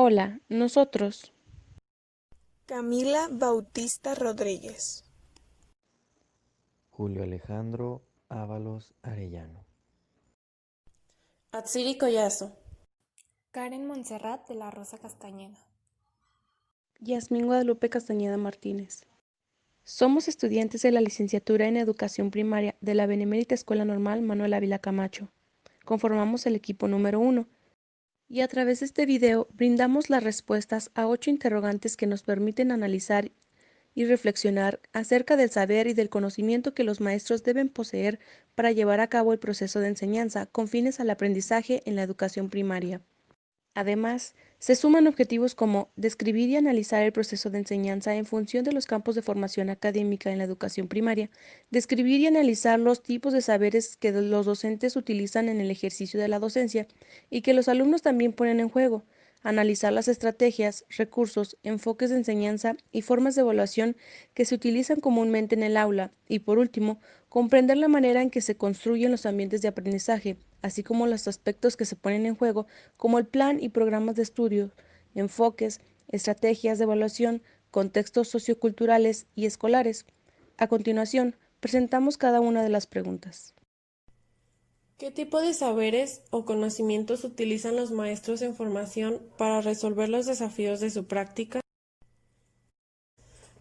Hola, nosotros. Camila Bautista Rodríguez. Julio Alejandro Ábalos Arellano. Atsiri Collazo. Karen Montserrat de la Rosa Castañeda. Yasmín Guadalupe Castañeda Martínez. Somos estudiantes de la licenciatura en Educación Primaria de la Benemérita Escuela Normal Manuel Ávila Camacho. Conformamos el equipo número 1 y a través de este video brindamos las respuestas a 8 interrogantes que nos permiten analizar y reflexionar acerca del saber y del conocimiento que los maestros deben poseer para llevar a cabo el proceso de enseñanza con fines al aprendizaje en la educación primaria. Además, se suman objetivos como describir y analizar el proceso de enseñanza en función de los campos de formación académica en la educación primaria, describir y analizar los tipos de saberes que los docentes utilizan en el ejercicio de la docencia y que los alumnos también ponen en juego, analizar las estrategias, recursos, enfoques de enseñanza y formas de evaluación que se utilizan comúnmente en el aula y, por último, comprender la manera en que se construyen los ambientes de aprendizaje, así como los aspectos que se ponen en juego como el plan y programas de estudio, enfoques, estrategias de evaluación, contextos socioculturales y escolares. A continuación, presentamos cada una de las preguntas. ¿Qué tipo de saberes o conocimientos utilizan los maestros en formación para resolver los desafíos de su práctica?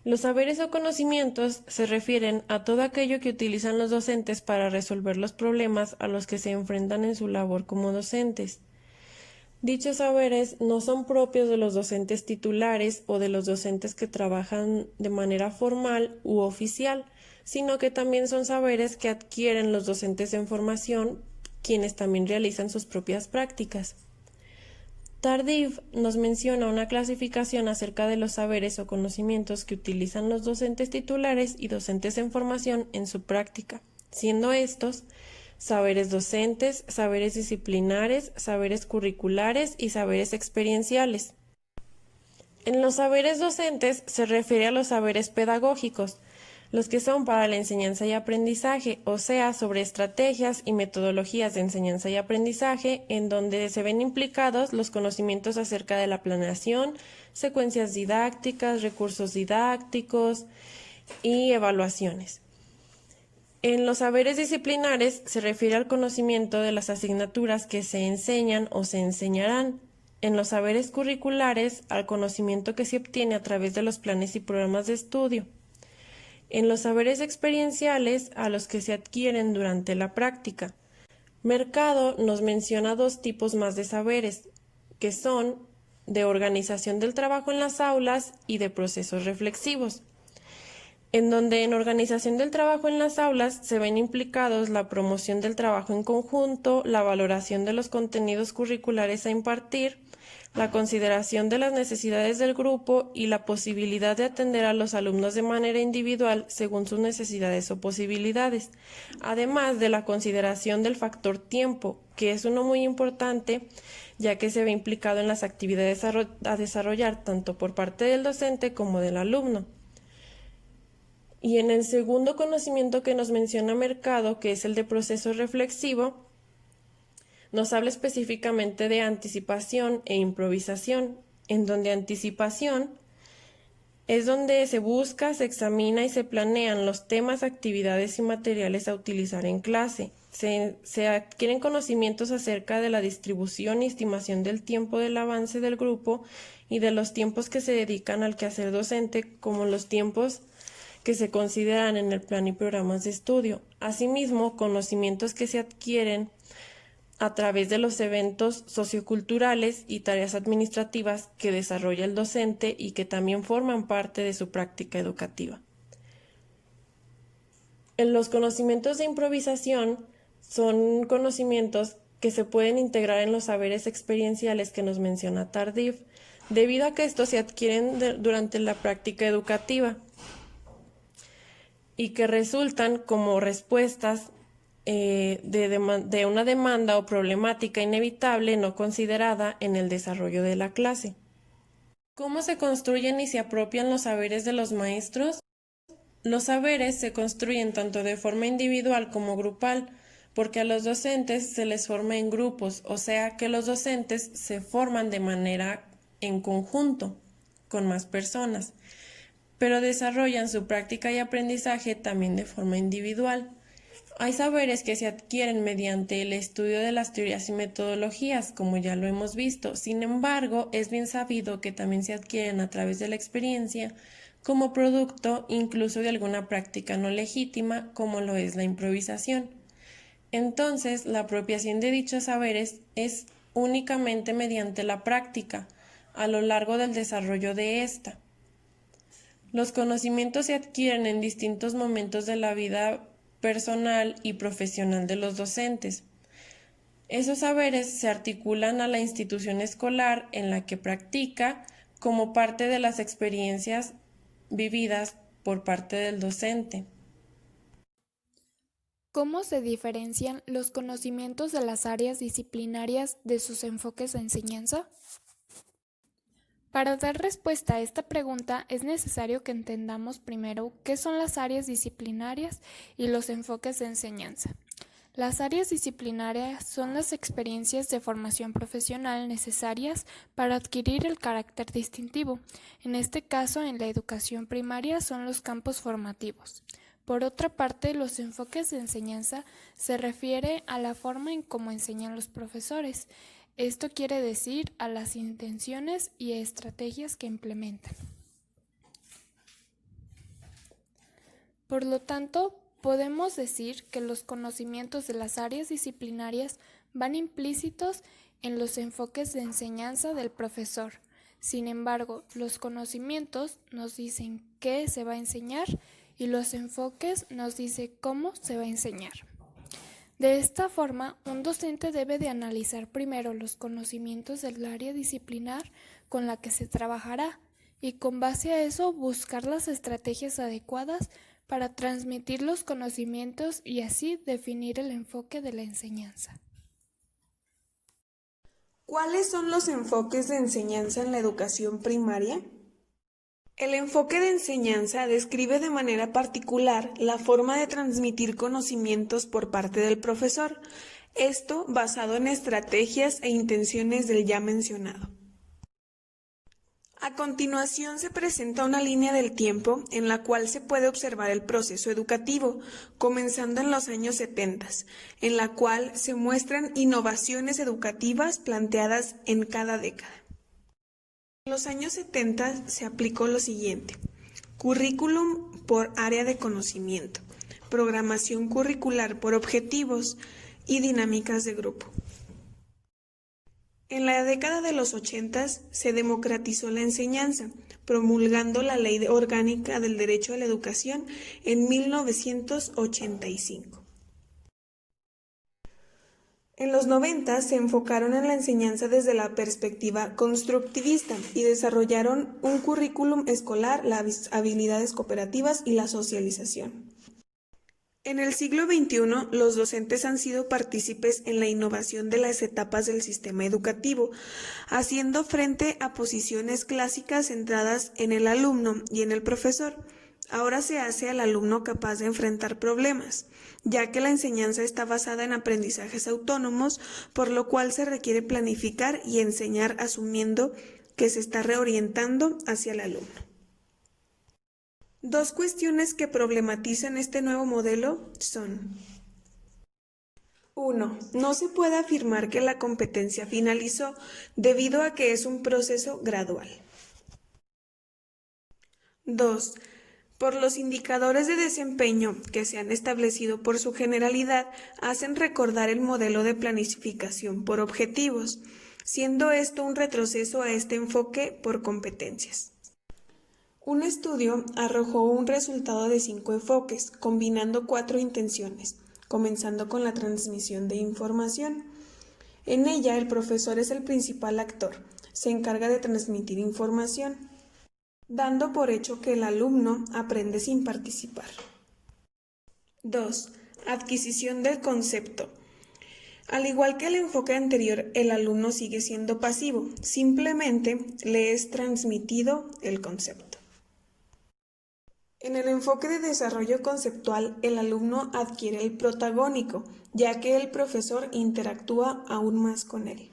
Los saberes o conocimientos se refieren a todo aquello que utilizan los docentes para resolver los problemas a los que se enfrentan en su labor como docentes. Dichos saberes no son propios de los docentes titulares o de los docentes que trabajan de manera formal u oficial, sino que también son saberes que adquieren los docentes en formación, quienes también realizan sus propias prácticas. Tardif nos menciona una clasificación acerca de los saberes o conocimientos que utilizan los docentes titulares y docentes en formación en su práctica, siendo estos saberes docentes, saberes disciplinares, saberes curriculares y saberes experienciales. En los saberes docentes se refiere a los saberes pedagógicos, los que son para la enseñanza y aprendizaje, o sea, sobre estrategias y metodologías de enseñanza y aprendizaje, en donde se ven implicados los conocimientos acerca de la planeación, secuencias didácticas, recursos didácticos y evaluaciones. En los saberes disciplinares se refiere al conocimiento de las asignaturas que se enseñan o se enseñarán. En los saberes curriculares, al conocimiento que se obtiene a través de los planes y programas de estudio. En los saberes experienciales, a los que se adquieren durante la práctica. Mercado nos menciona dos tipos más de saberes, que son de organización del trabajo en las aulas y de procesos reflexivos, en donde en organización del trabajo en las aulas se ven implicados la promoción del trabajo en conjunto, la valoración de los contenidos curriculares a impartir, la consideración de las necesidades del grupo y la posibilidad de atender a los alumnos de manera individual según sus necesidades o posibilidades, además de la consideración del factor tiempo, que es uno muy importante, ya que se ve implicado en las actividades a desarrollar tanto por parte del docente como del alumno. Y en el segundo conocimiento que nos menciona Mercado, que es el de proceso reflexivo, nos habla específicamente de anticipación e improvisación, en donde anticipación es donde se busca, se examina y se planean los temas, actividades y materiales a utilizar en clase. Se adquieren conocimientos acerca de la distribución y estimación del tiempo del avance del grupo y de los tiempos que se dedican al quehacer docente, como los tiempos que se consideran en el plan y programas de estudio. Asimismo, conocimientos que se adquieren a través de los eventos socioculturales y tareas administrativas que desarrolla el docente y que también forman parte de su práctica educativa. En los conocimientos de improvisación son conocimientos que se pueden integrar en los saberes experienciales que nos menciona Tardif, debido a que estos se adquieren durante la práctica educativa y que resultan como respuestas de una demanda o problemática inevitable no considerada en el desarrollo de la clase. ¿Cómo se construyen y se apropian los saberes de los maestros? Los saberes se construyen tanto de forma individual como grupal, porque a los docentes se les forma en grupos, o sea que los docentes se forman de manera en conjunto, con más personas, pero desarrollan su práctica y aprendizaje también de forma individual. Hay saberes que se adquieren mediante el estudio de las teorías y metodologías, como ya lo hemos visto. Sin embargo, es bien sabido que también se adquieren a través de la experiencia como producto incluso de alguna práctica no legítima, como lo es la improvisación. Entonces, la apropiación de dichos saberes es únicamente mediante la práctica, a lo largo del desarrollo de ésta. Los conocimientos se adquieren en distintos momentos de la vida personal y profesional de los docentes. Esos saberes se articulan a la institución escolar en la que practica como parte de las experiencias vividas por parte del docente. ¿Cómo se diferencian los conocimientos de las áreas disciplinarias de sus enfoques de enseñanza? Para dar respuesta a esta pregunta es necesario que entendamos primero qué son las áreas disciplinarias y los enfoques de enseñanza. Las áreas disciplinarias son las experiencias de formación profesional necesarias para adquirir el carácter distintivo. En este caso, en la educación primaria son los campos formativos. Por otra parte, los enfoques de enseñanza se refiere a la forma en cómo enseñan los profesores. Esto quiere decir a las intenciones y estrategias que implementan. Por lo tanto, podemos decir que los conocimientos de las áreas disciplinarias van implícitos en los enfoques de enseñanza del profesor. Sin embargo, los conocimientos nos dicen qué se va a enseñar y los enfoques nos dicen cómo se va a enseñar. De esta forma, un docente debe de analizar primero los conocimientos del área disciplinar con la que se trabajará y con base a eso buscar las estrategias adecuadas para transmitir los conocimientos y así definir el enfoque de la enseñanza. ¿Cuáles son los enfoques de enseñanza en la educación primaria? El enfoque de enseñanza describe de manera particular la forma de transmitir conocimientos por parte del profesor, esto basado en estrategias e intenciones del ya mencionado. A continuación se presenta una línea del tiempo en la cual se puede observar el proceso educativo, comenzando en los años 70, en la cual se muestran innovaciones educativas planteadas en cada década. En los años 70 se aplicó lo siguiente: currículum por área de conocimiento, programación curricular por objetivos y dinámicas de grupo. En la década de los 80 se democratizó la enseñanza, promulgando la Ley Orgánica del Derecho a la Educación en 1985. En los 90 se enfocaron en la enseñanza desde la perspectiva constructivista y desarrollaron un currículum escolar, las habilidades cooperativas y la socialización. En el siglo XXI, los docentes han sido partícipes en la innovación de las etapas del sistema educativo, haciendo frente a posiciones clásicas centradas en el alumno y en el profesor. Ahora se hace al alumno capaz de enfrentar problemas, ya que la enseñanza está basada en aprendizajes autónomos, por lo cual se requiere planificar y enseñar asumiendo que se está reorientando hacia el alumno. Dos cuestiones que problematizan este nuevo modelo son: 1. No se puede afirmar que la competencia finalizó debido a que es un proceso gradual. 2. Por los indicadores de desempeño que se han establecido por su generalidad, hacen recordar el modelo de planificación por objetivos, siendo esto un retroceso a este enfoque por competencias. Un estudio arrojó un resultado de 5 enfoques, combinando 4 intenciones, comenzando con la transmisión de información. En ella, el profesor es el principal actor, se encarga de transmitir información, dando por hecho que el alumno aprende sin participar. 2. Adquisición del concepto. Al igual que el enfoque anterior, el alumno sigue siendo pasivo, simplemente le es transmitido el concepto. En el enfoque de desarrollo conceptual, el alumno adquiere el protagónico, ya que el profesor interactúa aún más con él.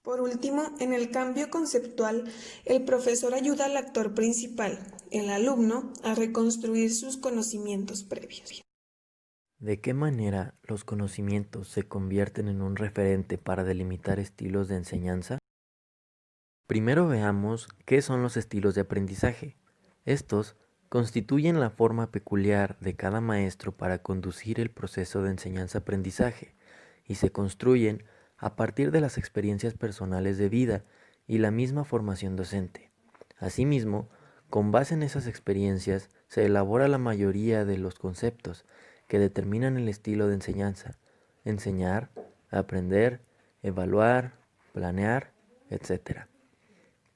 Por último, en el cambio conceptual, el profesor ayuda al actor principal, el alumno, a reconstruir sus conocimientos previos. ¿De qué manera los conocimientos se convierten en un referente para delimitar estilos de enseñanza? Primero veamos qué son los estilos de aprendizaje. Estos constituyen la forma peculiar de cada maestro para conducir el proceso de enseñanza-aprendizaje y se construyen a partir de las experiencias personales de vida y la misma formación docente. Asimismo, con base en esas experiencias se elabora la mayoría de los conceptos que determinan el estilo de enseñanza: enseñar, aprender, evaluar, planear, etc.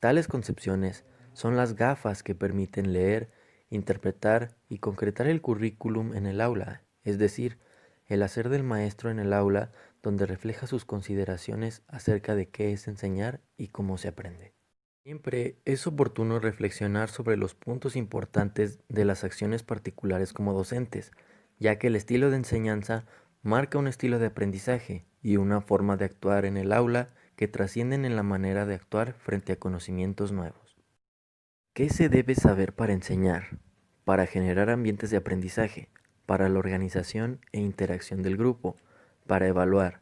Tales concepciones son las gafas que permiten leer, interpretar y concretar el currículum en el aula, es decir, el hacer del maestro en el aula donde refleja sus consideraciones acerca de qué es enseñar y cómo se aprende. Siempre es oportuno reflexionar sobre los puntos importantes de las acciones particulares como docentes, ya que el estilo de enseñanza marca un estilo de aprendizaje y una forma de actuar en el aula que trascienden en la manera de actuar frente a conocimientos nuevos. ¿Qué se debe saber para enseñar? Para generar ambientes de aprendizaje, para la organización e interacción del grupo, para evaluar,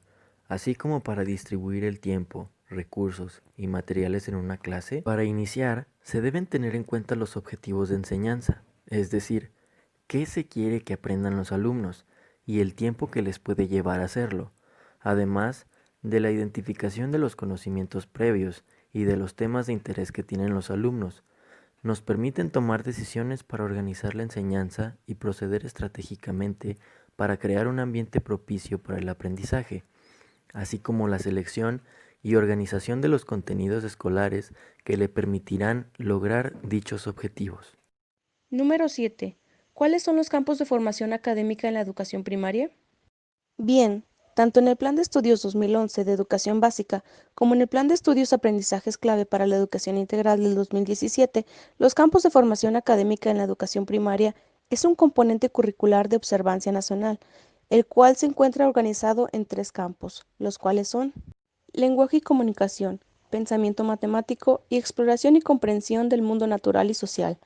así como para distribuir el tiempo, recursos y materiales en una clase. Para iniciar, se deben tener en cuenta los objetivos de enseñanza, es decir, qué se quiere que aprendan los alumnos y el tiempo que les puede llevar a hacerlo, además de la identificación de los conocimientos previos y de los temas de interés que tienen los alumnos. Nos permiten tomar decisiones para organizar la enseñanza y proceder estratégicamente para crear un ambiente propicio para el aprendizaje, así como la selección y organización de los contenidos escolares que le permitirán lograr dichos objetivos. Número 7. ¿Cuáles son los campos de formación académica en la educación primaria? Bien, tanto en el Plan de Estudios 2011 de Educación Básica como en el Plan de Estudios Aprendizajes Clave para la Educación Integral del 2017, los campos de formación académica en la educación primaria es un componente curricular de observancia nacional, el cual se encuentra organizado en 3 campos, los cuales son lenguaje y comunicación, pensamiento matemático y exploración y comprensión del mundo natural y social.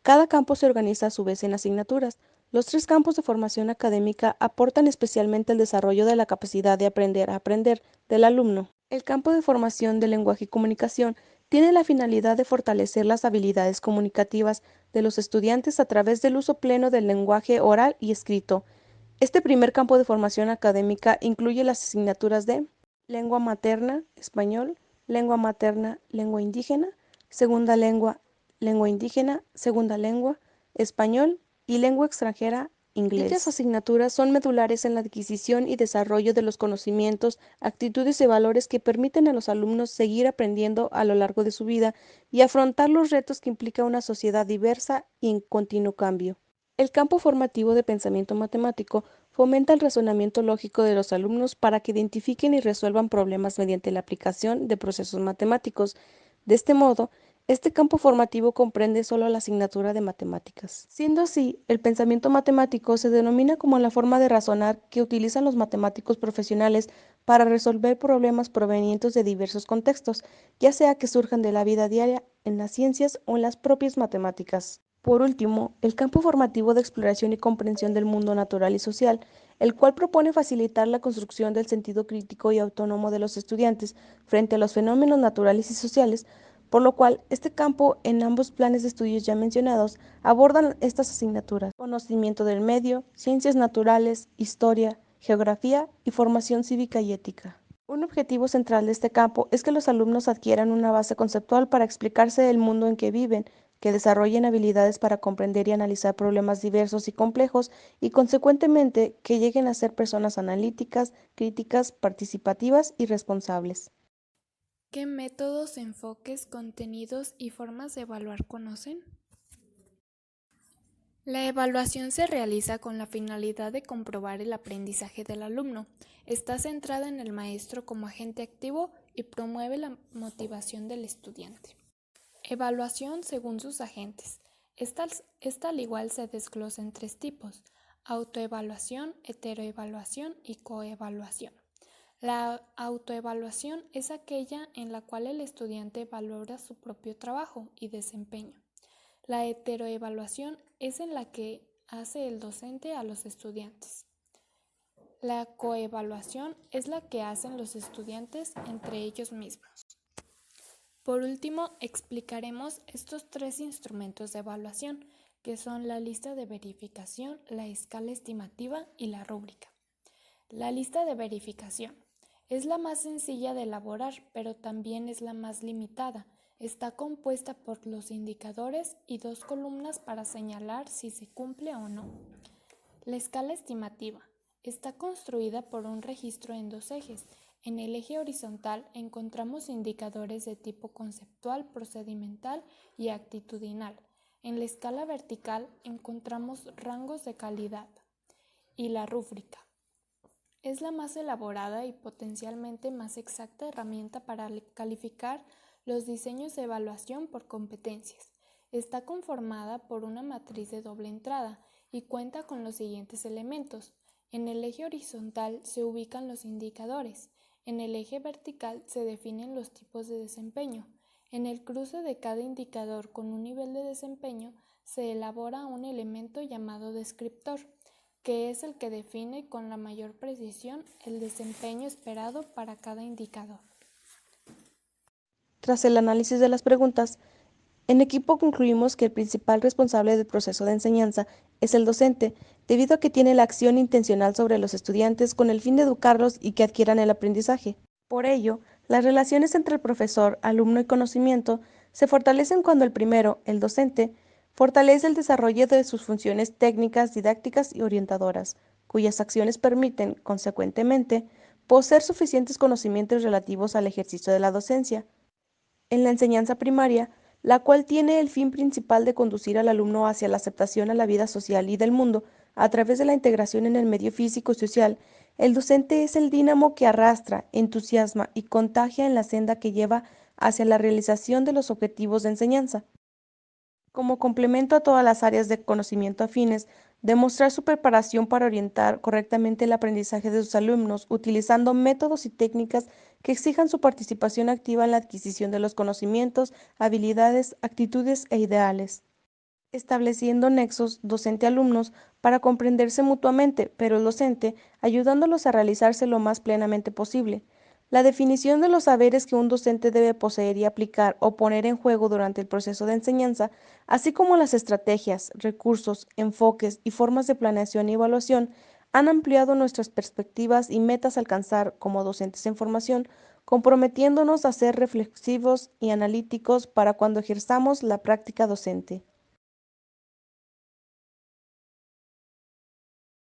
Cada campo se organiza a su vez en asignaturas. Los 3 campos de formación académica aportan especialmente el desarrollo de la capacidad de aprender a aprender del alumno. El campo de formación de lenguaje y comunicación tiene la finalidad de fortalecer las habilidades comunicativas de los estudiantes a través del uso pleno del lenguaje oral y escrito. Este primer campo de formación académica incluye las asignaturas de lengua materna, español; lengua materna, lengua indígena; segunda lengua, lengua indígena; segunda lengua, español; y lengua extranjera, inglés. Dichas asignaturas son medulares en la adquisición y desarrollo de los conocimientos, actitudes y valores que permiten a los alumnos seguir aprendiendo a lo largo de su vida y afrontar los retos que implica una sociedad diversa y en continuo cambio. El campo formativo de pensamiento matemático fomenta el razonamiento lógico de los alumnos para que identifiquen y resuelvan problemas mediante la aplicación de procesos matemáticos. De este modo, este campo formativo comprende solo la asignatura de matemáticas. Siendo así, el pensamiento matemático se denomina como la forma de razonar que utilizan los matemáticos profesionales para resolver problemas provenientes de diversos contextos, ya sea que surjan de la vida diaria, en las ciencias o en las propias matemáticas. Por último, el campo formativo de exploración y comprensión del mundo natural y social, el cual propone facilitar la construcción del sentido crítico y autónomo de los estudiantes frente a los fenómenos naturales y sociales, por lo cual este campo en ambos planes de estudios ya mencionados abordan estas asignaturas: conocimiento del medio, ciencias naturales, historia, geografía y formación cívica y ética. Un objetivo central de este campo es que los alumnos adquieran una base conceptual para explicarse el mundo en que viven, que desarrollen habilidades para comprender y analizar problemas diversos y complejos y, consecuentemente, que lleguen a ser personas analíticas, críticas, participativas y responsables. ¿Qué métodos, enfoques, contenidos y formas de evaluar conocen? La evaluación se realiza con la finalidad de comprobar el aprendizaje del alumno. Está centrada en el maestro como agente activo y promueve la motivación del estudiante. Evaluación según sus agentes. Esta al igual se desglosa en 3 tipos: autoevaluación, heteroevaluación y coevaluación. La autoevaluación es aquella en la cual el estudiante valora su propio trabajo y desempeño. La heteroevaluación es en la que hace el docente a los estudiantes. La coevaluación es la que hacen los estudiantes entre ellos mismos. Por último, explicaremos estos tres instrumentos de evaluación, que son la lista de verificación, la escala estimativa y la rúbrica. La lista de verificación es la más sencilla de elaborar, pero también es la más limitada. Está compuesta por los indicadores y dos columnas para señalar si se cumple o no. La escala estimativa está construida por un registro en dos ejes. En el eje horizontal encontramos indicadores de tipo conceptual, procedimental y actitudinal. En la escala vertical encontramos rangos de calidad. Y la rúbrica es la más elaborada y potencialmente más exacta herramienta para calificar los diseños de evaluación por competencias. Está conformada por una matriz de doble entrada y cuenta con los siguientes elementos. En el eje horizontal se ubican los indicadores. En el eje vertical se definen los tipos de desempeño. En el cruce de cada indicador con un nivel de desempeño se elabora un elemento llamado descriptor, que es el que define con la mayor precisión el desempeño esperado para cada indicador. Tras el análisis de las preguntas, en equipo concluimos que el principal responsable del proceso de enseñanza es el docente, debido a que tiene la acción intencional sobre los estudiantes con el fin de educarlos y que adquieran el aprendizaje. Por ello, las relaciones entre el profesor, alumno y conocimiento se fortalecen cuando el primero, el docente, fortalece el desarrollo de sus funciones técnicas, didácticas y orientadoras, cuyas acciones permiten, consecuentemente, poseer suficientes conocimientos relativos al ejercicio de la docencia. En la enseñanza primaria, la cual tiene el fin principal de conducir al alumno hacia la aceptación a la vida social y del mundo a través de la integración en el medio físico y social, el docente es el dínamo que arrastra, entusiasma y contagia en la senda que lleva hacia la realización de los objetivos de enseñanza. Como complemento a todas las áreas de conocimiento afines, demostrar su preparación para orientar correctamente el aprendizaje de sus alumnos, utilizando métodos y técnicas que exijan su participación activa en la adquisición de los conocimientos, habilidades, actitudes e ideales. Estableciendo nexos docente-alumnos para comprenderse mutuamente, pero el docente ayudándolos a realizarse lo más plenamente posible. La definición de los saberes que un docente debe poseer y aplicar o poner en juego durante el proceso de enseñanza, así como las estrategias, recursos, enfoques y formas de planeación y evaluación, han ampliado nuestras perspectivas y metas a alcanzar como docentes en formación, comprometiéndonos a ser reflexivos y analíticos para cuando ejerzamos la práctica docente.